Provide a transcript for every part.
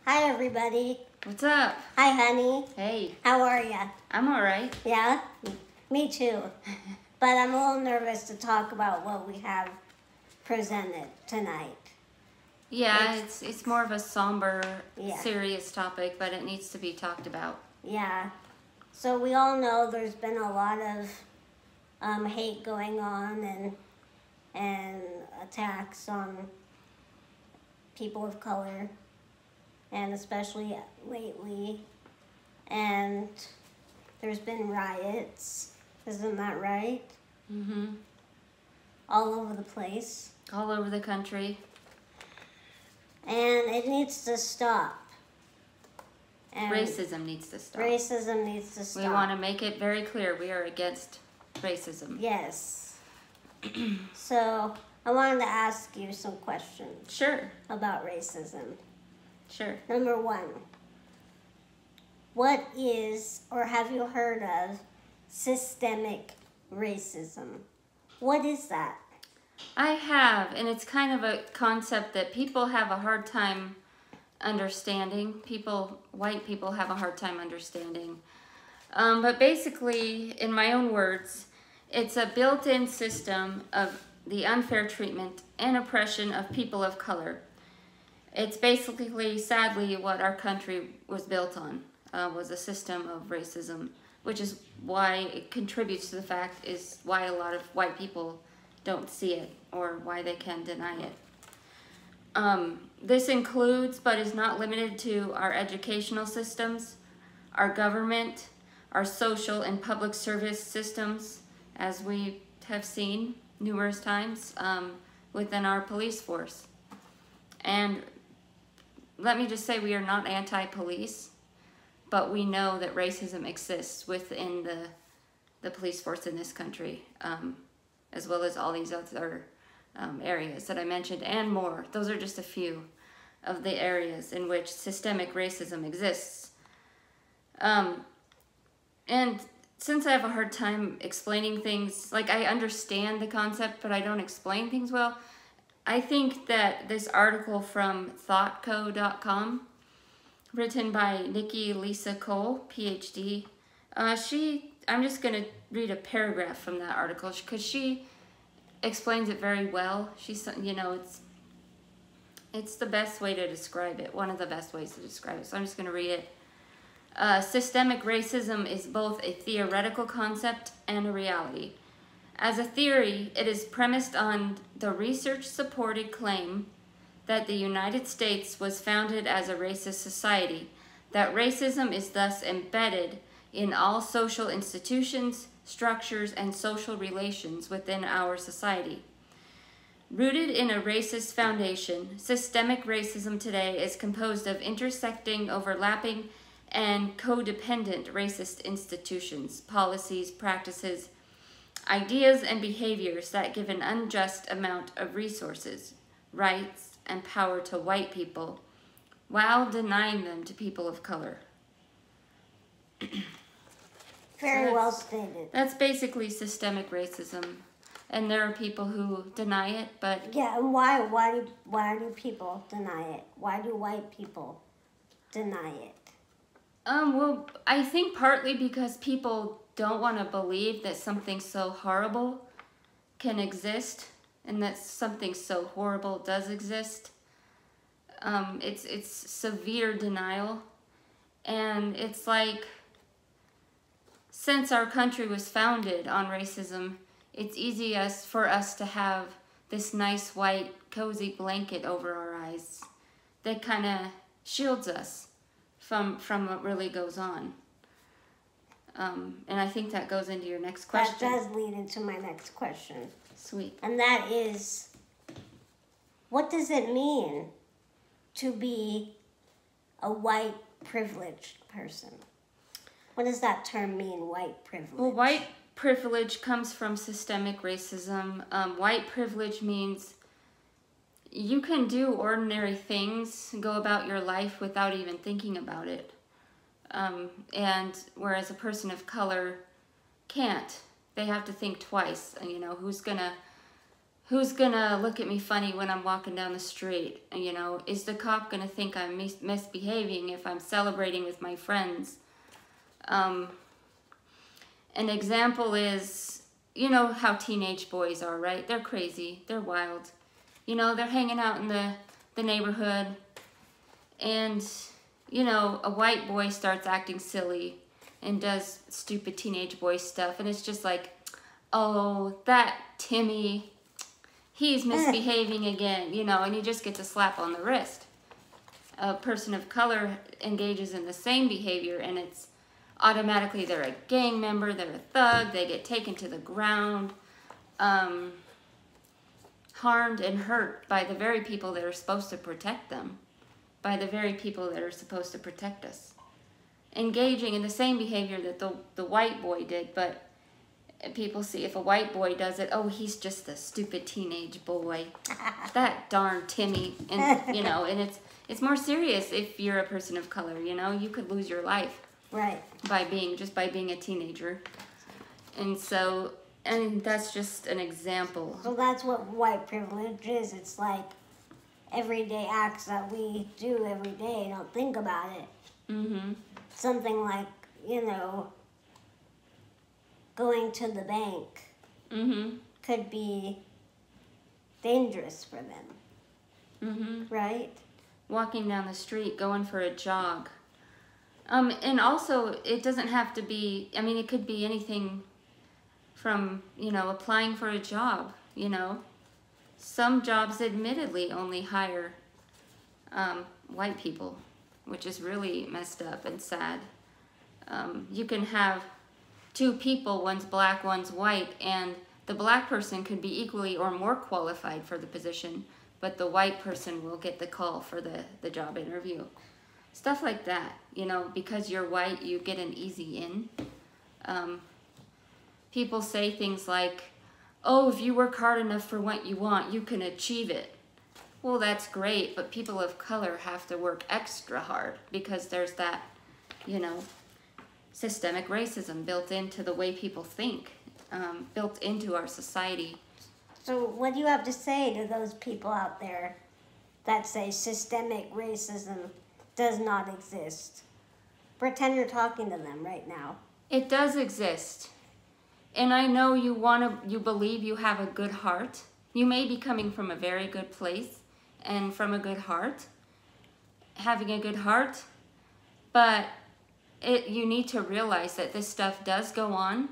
Hi, everybody. What's up? Hi, honey. Hey. How are ya? I'm all right. Yeah? Me too. But I'm a little nervous to talk about what we have presented tonight. Yeah, it's more of a somber, Yeah. serious topic, but it needs to be talked about. Yeah. So we all know there's been a lot of hate going on and attacks on people of color, and especially lately. And there's been riots, isn't that right? Mm-hmm. All over the place. All over the country. And it needs to stop. And Racism needs to stop. Racism needs to stop. We want to make it very clear we are against racism. Yes. So I wanted to ask you some questions. Sure. About racism. Sure. Number one, what is, or have you heard of, systemic racism? What is that? I have, and it's kind of a concept that people have a hard time understanding. White people have a hard time understanding. But basically, in my own words, it's a built-in system of the unfair treatment and oppression of people of color. It's basically, sadly, what our country was built on, was a system of racism, which is why it contributes to the fact is why a lot of white people don't see it or why they can deny it. This includes, but is not limited to, our educational systems, our government, our social and public service systems, as we have seen numerous times within our police force. And let me just say, we are not anti-police, but we know that racism exists within the police force in this country, as well as all these other areas that I mentioned and more. Those are just a few of the areas in which systemic racism exists. And since I have a hard time explaining things, like I understand the concept, but I don't explain things well, I think that this article from thoughtco.com, written by Nikki Lisa Cole, PhD, I'm just going to read a paragraph from that article because she explains it very well. She's, it's the best way to describe it, one of the best ways to describe it. So I'm just going to read it. Systemic racism is both a theoretical concept and a reality. As a theory, it is premised on the research-supported claim that the United States was founded as a racist society, that racism is thus embedded in all social institutions, structures, and social relations within our society. Rooted in a racist foundation, systemic racism today is composed of intersecting, overlapping, and codependent racist institutions, policies, practices, ideas, and behaviors that give an unjust amount of resources, rights, and power to white people while denying them to people of color. Very well stated. That's basically systemic racism. And there are people who deny it, but... Yeah, and why do people deny it? Why do white people deny it? Well, I think partly because people don't want to believe that something so horrible can exist and that something so horrible does exist. It's severe denial. And it's like, since our country was founded on racism, it's easy for us to have this nice white cozy blanket over our eyes that kind of shields us from what really goes on. And I think that goes into your next question. That does lead into my next question. Sweet. And that is, what does it mean to be a white privileged person? What does that term mean, white privilege? Well, white privilege comes from systemic racism. White privilege means you can do ordinary things, go about your life without even thinking about it. And whereas a person of color can't. They have to think twice. And, who's gonna look at me funny when I'm walking down the street? You know, is the cop gonna think I'm misbehaving if I'm celebrating with my friends? An example is, you know how teenage boys are, right? They're crazy, they're wild. You know, they're hanging out in the neighborhood, and, you know, a white boy starts acting silly and does stupid teenage boy stuff, and it's just like, oh, that Timmy, he's misbehaving again, you know, and he just gets a slap on the wrist. A person of color engages in the same behavior, and it's automatically they're a gang member, they're a thug, they get taken to the ground, harmed and hurt by the very people that are supposed to protect them, by the very people that are supposed to protect us. Engaging in the same behavior that the white boy did, but people see if a white boy does it, oh, he's just a stupid teenage boy. That darn Timmy. And, you know, and it's more serious if you're a person of color, you know. You could lose your life. Right. By being a teenager. And so, and that's just an example. So that's what white privilege is. It's like everyday acts that we do every day, don't think about it. Mm-hmm. Something like, you know, going to the bank Mm-hmm. could be dangerous for them. Mm-hmm. Right? Walking down the street, going for a jog. And also, it doesn't have to be, I mean, it could be anything from, you know, applying for a job, you know. Some jobs admittedly only hire white people, which is really messed up and sad. You can have two people, one's black, one's white, and the black person could be equally or more qualified for the position, but the white person will get the call for the job interview. Stuff like that, you know, because you're white, you get an easy in. People say things like, oh, if you work hard enough for what you want, you can achieve it. Well, that's great, but people of color have to work extra hard because there's that, you know, systemic racism built into the way people think, built into our society. So what do you have to say to those people out there that say systemic racism does not exist? Pretend you're talking to them right now. It does exist. And I know you believe you have a good heart. You may be coming from a very good place and from a good heart, having a good heart, but you need to realize that this stuff does go on.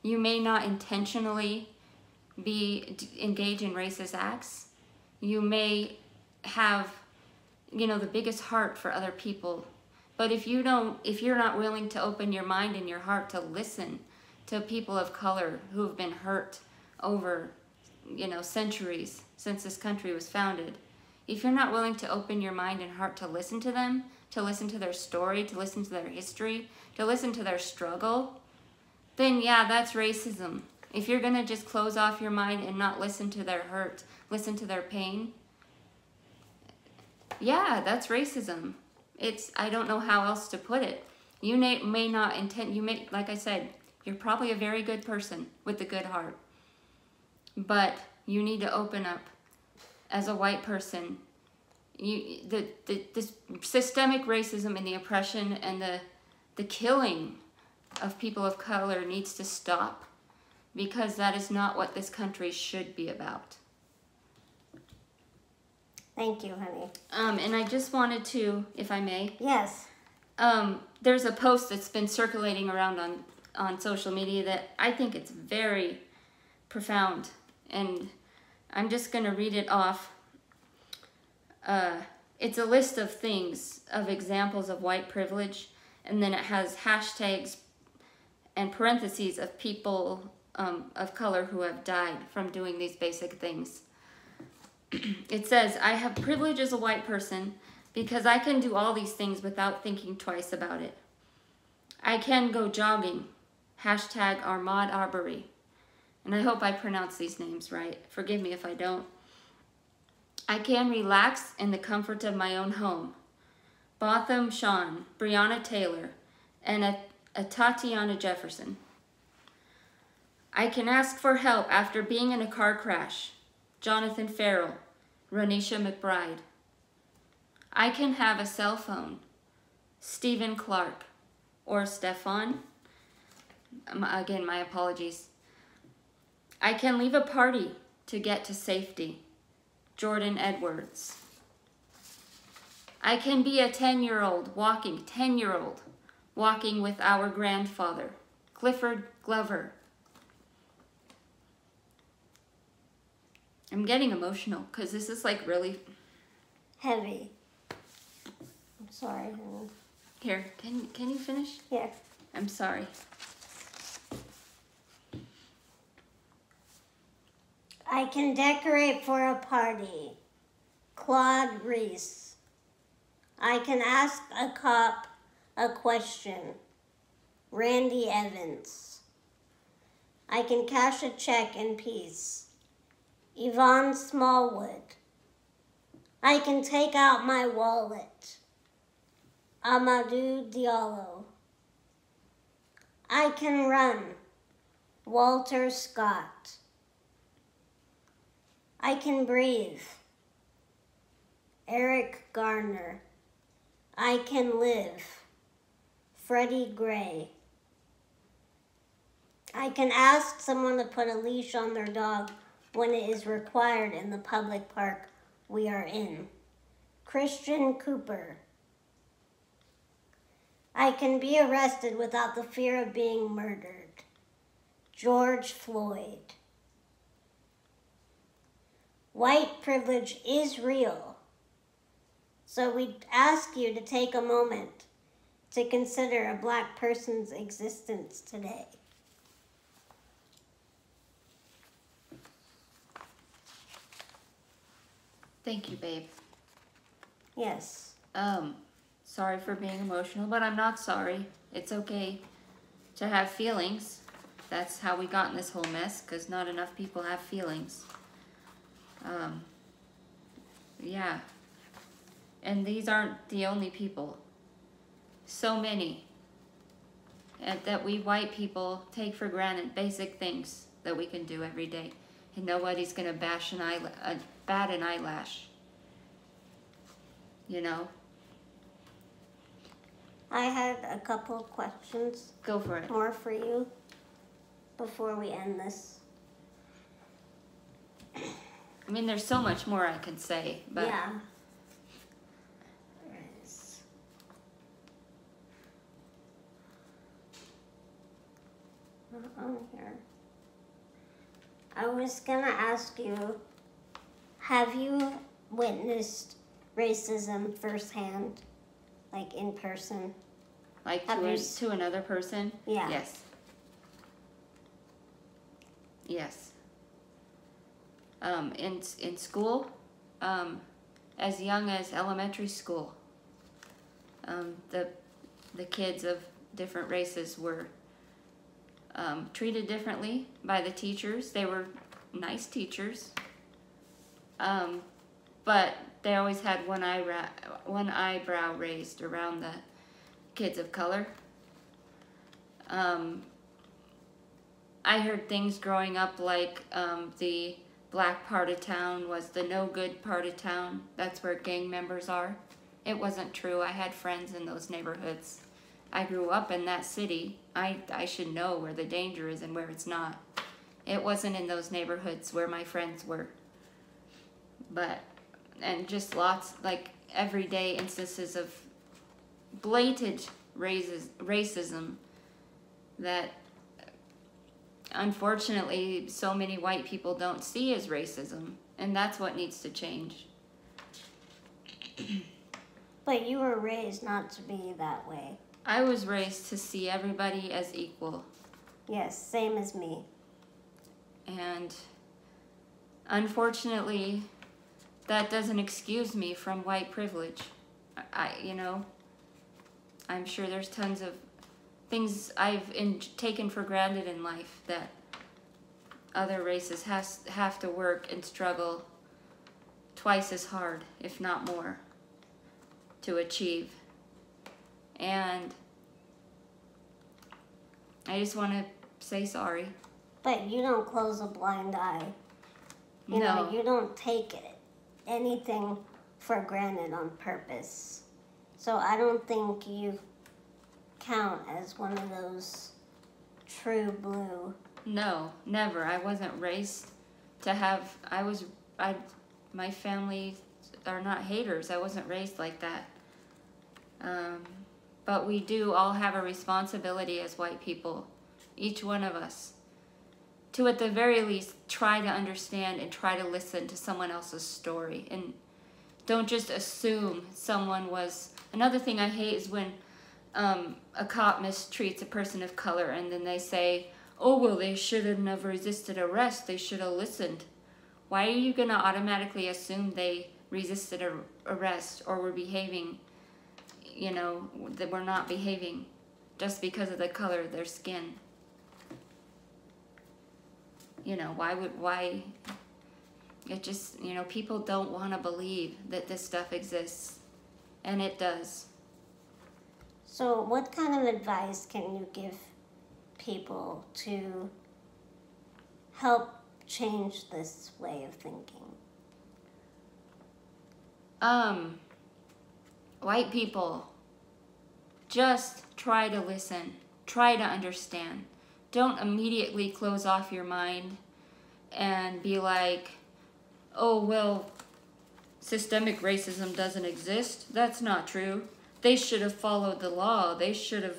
You may not intentionally engage in racist acts. You may have, you know, the biggest heart for other people. But if you're not willing to open your mind and your heart to listen to people of color who have been hurt over, you know, centuries since this country was founded, if you're not willing to open your mind and heart to listen to them, to listen to their story, to listen to their history, to listen to their struggle, then yeah, that's racism. If you're gonna just close off your mind and not listen to their hurt, listen to their pain, yeah, that's racism. I don't know how else to put it. You may not intend, like I said, you're probably a very good person with a good heart. But you need to open up as a white person. This systemic racism and the oppression and the killing of people of color needs to stop, because that is not what this country should be about. Thank you, honey. And I just wanted to, if I may. Yes. There's a post that's been circulating around on social media that I think it's very profound, and I'm just going to read it off. It's a list of things, of examples of white privilege, and then it has hashtags and parentheses of people of color who have died from doing these basic things. It says, I have privilege as a white person because I can do all these things without thinking twice about it. I can go jogging, hashtag Ahmaud Arbery. And I hope I pronounce these names right. Forgive me if I don't. I can relax in the comfort of my own home. Botham Shawn, Breonna Taylor, and a Tatiana Jefferson. I can ask for help after being in a car crash. Jonathan Farrell, Ronisha McBride. I can have a cell phone, Stephen Clark, or Stefan. Again, my apologies. I can leave a party to get to safety, Jordan Edwards. I can be a 10-year-old walking with our grandfather, Clifford Glover. I'm getting emotional because this is like really heavy. I'm sorry, honey. Here, can you finish? Yeah. I'm sorry. I can decorate for a party, Claude Reese. I can ask a cop a question, Randy Evans. I can cash a check in peace, Yvonne Smallwood. I can take out my wallet, Amadou Diallo. I can run, Walter Scott. I can breathe, Eric Garner. I can live, Freddie Gray. I can ask someone to put a leash on their dog when it is required in the public park we are in, Christian Cooper. I can be arrested without the fear of being murdered, George Floyd. White privilege is real, so we ask you to take a moment to consider a Black person's existence today. Thank you, babe. Yes. Sorry for being emotional, but I'm not sorry. It's okay to have feelings. That's how we got in this whole mess, because not enough people have feelings. Yeah. And these aren't the only people. So many that we white people take for granted, basic things that we can do every day. And nobody's going to bat an eyelash. You know? I had a couple of questions. Go for it. More for you before we end this. I mean, there's so much more I can say, but... Yeah. On here. I was gonna ask you, have you witnessed racism firsthand, like in person? Like to another person? Yeah. Yes. Yes. In school, as young as elementary school, the kids of different races were treated differently by the teachers. They were nice teachers, but they always had one eyebrow raised around the kids of color. I heard things growing up like the black part of town was the no good part of town. That's where gang members are. It wasn't true. I had friends in those neighborhoods. I grew up in that city. I should know where the danger is and where it's not. It wasn't in those neighborhoods where my friends were. And just lots, like everyday instances of blatant racism that unfortunately so many white people don't see as racism. And that's what needs to change. But you were raised not to be that way. I was raised to see everybody as equal. Yes, same as me. And unfortunately, that doesn't excuse me from white privilege. I'm sure there's tons of things I've taken for granted in life that other races have to work and struggle twice as hard, if not more, to achieve. And I just want to say sorry. But you don't close a blind eye. You know, No. you don't take anything for granted on purpose. So I don't think you count as one of those true blue. No, never. I wasn't raised to have, my family are not haters. I wasn't raised like that. But we do all have a responsibility as white people, each one of us, to at the very least try to understand and try to listen to someone else's story. And don't just assume someone was. Another thing I hate is when a cop mistreats a person of color and then they say, oh, well, they shouldn't have resisted arrest. They should have listened. Why are you going to automatically assume they resisted arrest or were behaving, you know, that were not behaving just because of the color of their skin? You know, why, it just, you know, people don't want to believe that this stuff exists, and it does. So what kind of advice can you give people to help change this way of thinking? White people, just try to listen, try to understand. Don't immediately close off your mind and be like, oh, well, systemic racism doesn't exist. That's not true. They should have followed the law. They should have,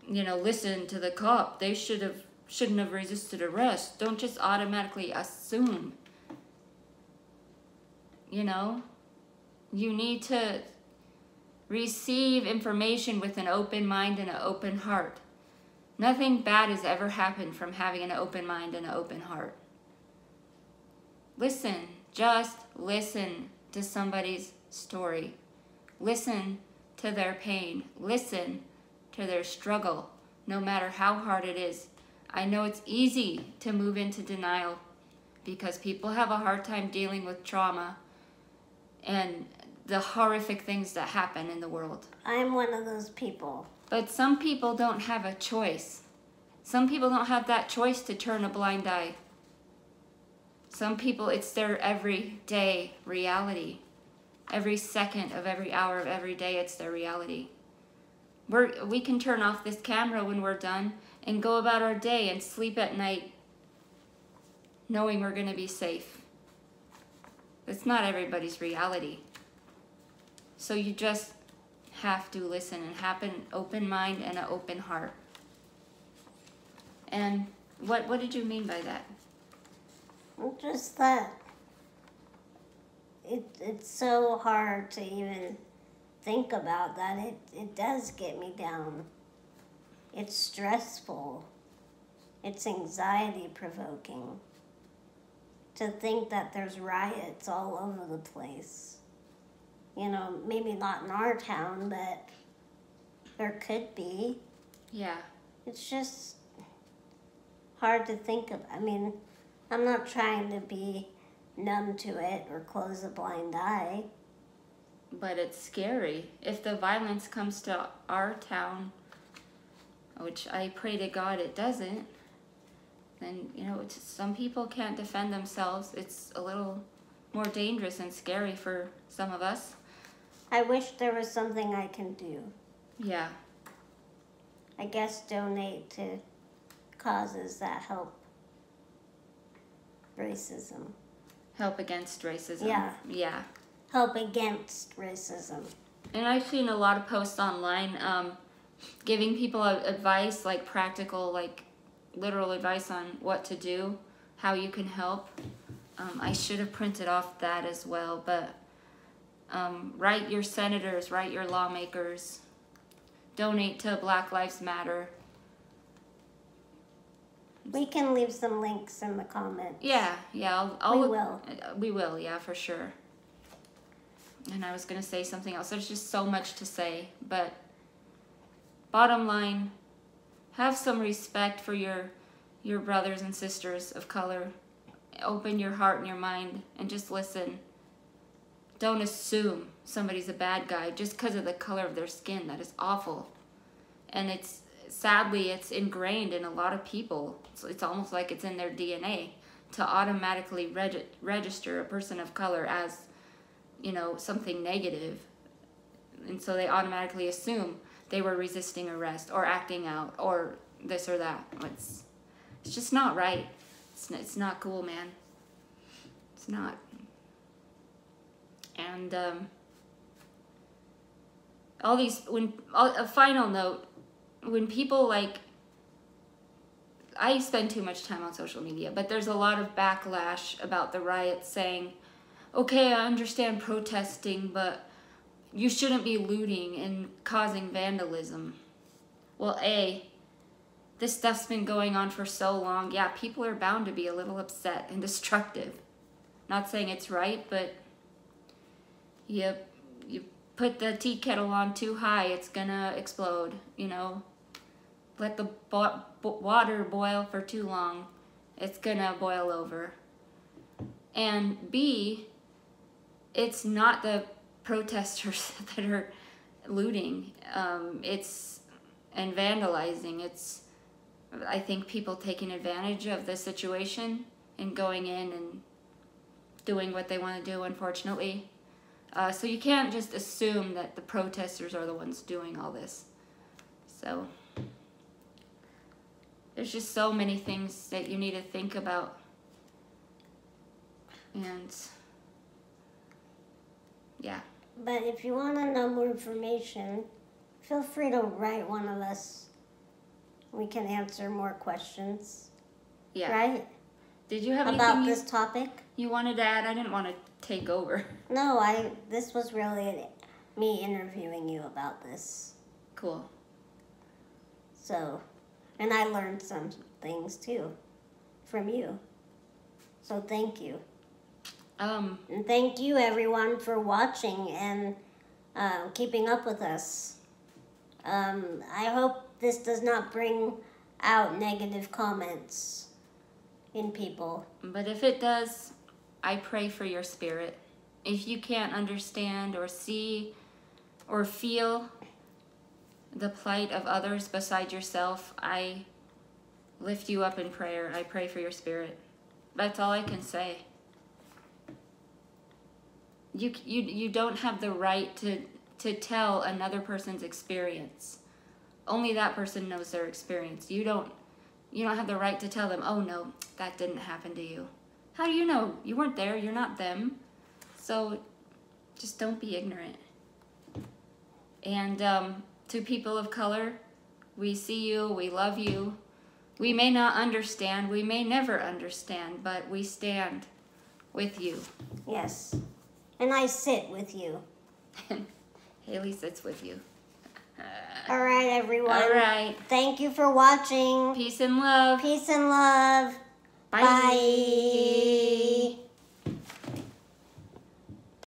you know, listened to the cop. They shouldn't have resisted arrest. Don't just automatically assume. You know, you need to receive information with an open mind and an open heart. Nothing bad has ever happened from having an open mind and an open heart. Listen, just listen to somebody's story. Listen to their pain. Listen to their struggle, no matter how hard it is. I know it's easy to move into denial because people have a hard time dealing with trauma and the horrific things that happen in the world. I'm one of those people. But some people don't have a choice. Some people don't have that choice to turn a blind eye. Some people, it's their everyday reality. Every second of every hour of every day, it's their reality. We can turn off this camera when we're done and go about our day and sleep at night knowing we're going to be safe. It's not everybody's reality. So you just have to listen and have an open mind and an open heart. And what did you mean by that? Just that it's so hard to even think about that. It does get me down. It's stressful. It's anxiety provoking to think that there's riots all over the place. You know, maybe not in our town, but there could be. Yeah. It's just hard to think of. I mean, I'm not trying to be numb to it or close a blind eye. But it's scary. If the violence comes to our town, which I pray to God it doesn't, then, you know, some people can't defend themselves. It's a little more dangerous and scary for some of us. I wish there was something I can do. Yeah. I guess donate to causes that help racism. Help against racism. Yeah. Yeah. Help against racism. And I've seen a lot of posts online giving people advice, like practical, like literal advice on what to do, how you can help. I should have printed off that as well, but write your senators, write your lawmakers, donate to Black Lives Matter. We can leave some links in the comments. Yeah, we will, yeah, for sure. And I was going to say something else. There's just so much to say, but bottom line, have some respect for your brothers and sisters of color. Open your heart and your mind and just listen. Don't assume somebody's a bad guy just because of the color of their skin. That is awful. And sadly, it's ingrained in a lot of people. It's almost like it's in their DNA to automatically register a person of color as, something negative. And so they automatically assume they were resisting arrest or acting out or this or that. It's just not right. It's not cool, man. It's not. And a final note, when people I spend too much time on social media, but there's a lot of backlash about the riots saying, okay, I understand protesting, but you shouldn't be looting and causing vandalism. Well, this stuff's been going on for so long. Yeah, people are bound to be a little upset and destructive. Not saying it's right, but you put the tea kettle on too high, it's gonna explode, Let the water boil for too long, it's gonna boil over. And B, it's not the protesters that are looting, and vandalizing. It's, I think, people taking advantage of the situation and going in and doing what they want to do, unfortunately. So you can't just assume that the protesters are the ones doing all this. So there's just so many things that you need to think about. And yeah. But if you want to know more information, feel free to write one of us. We can answer more questions. Yeah. Right? Did you have about anything this topic? You wanted to add? I didn't want to take over. No, this was really me interviewing you about this. Cool. So, and I learned some things too from you. So thank you. And thank you everyone for watching and keeping up with us. I hope this does not bring out negative comments in people. But if it does, I pray for your spirit. If you can't understand or see or feel the plight of others beside yourself, I lift you up in prayer. I pray for your spirit. That's all I can say. You don't have the right to tell another person's experience. Only that person knows their experience. You don't have the right to tell them, oh no, that didn't happen to you. How do you know? You weren't there, you're not them. So just don't be ignorant. And to people of color, we see you, we love you. We may not understand, we may never understand, but we stand with you. Yes. And I sit with you. Haley sits with you. All right, everyone. All right. Thank you for watching. Peace and love. Peace and love. Bye. Bye.